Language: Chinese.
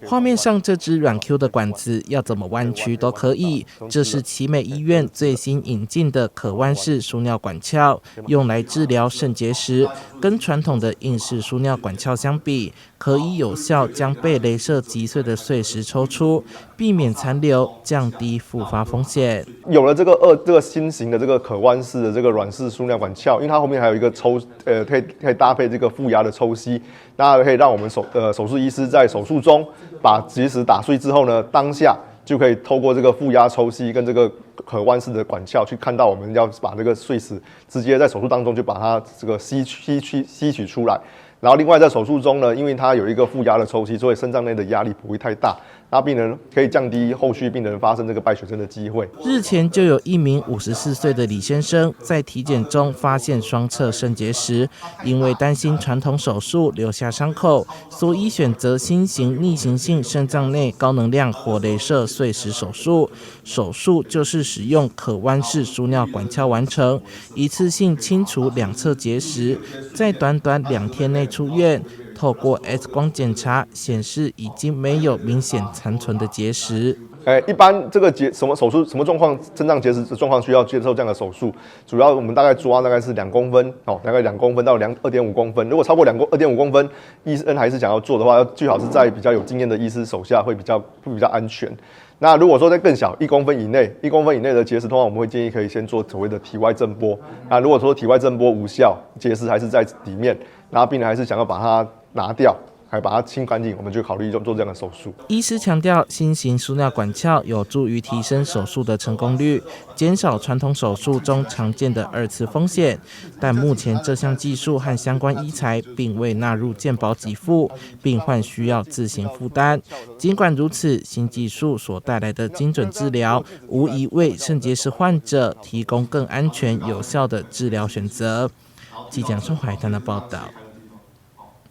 画面上这支软 Q 的管子要怎么弯曲都可以，这是奇美医院最新引进的可弯式输尿管鞘，用来治疗肾结石。跟传统的硬式输尿管鞘相比，可以有效将被雷射击碎的碎石抽出，避免残留，降低复发风险。有了这个新型的这个可弯式的这个软式输尿管鞘，因为它后面还有一个可以搭配这个负压的抽吸，那可以让我们手术医师在手术中把结石打碎之后呢，当下就可以透过这个负压抽吸跟这个可弯式的管鞘去看到我们要把这个碎石直接在手术当中就把它这个吸取出来。然后另外在手术中呢，因为它有一个负压的抽吸，所以肾脏内的压力不会太大，那病人可以降低后续病人发生这个败血症的机会。日前就有一名54岁的李先生在体检中发现双侧肾结石，因为担心传统手术留下伤口，所以选择新型逆行性肾脏内高能量火雷射碎石手术。手术就是使用可弯式输尿管鞘完成，一次性清除两侧结石，在短短2天内出院。透过 X 光检查显示已经没有明显残存的结石。一般这个什么手术什么状况，肾脏结石的状况需要接受这样的手术，主要我们大概抓大概是2公分，大概2公分到2.5公分。如果超过2.5公分，医生还是想要做的话，最好是在比较有经验的医师手下会比较安全。那如果说在更小1公分以内的结石，通常我们会建议可以先做所谓的体外震波。那如果说体外震波无效，结石还是在里面，然后病人还是想要把它拿掉，还把它清干净，我们就考虑做这样的手术。医师强调，新型输尿管鞘有助于提升手术的成功率，减少传统手术中常见的2次风险。但目前这项技术和相关医材并未纳入健保给付，病患需要自行负担。尽管如此，新技术所带来的精准治疗，无疑为肾结石患者提供更安全有效的治疗选择。记者宋海丹的报道。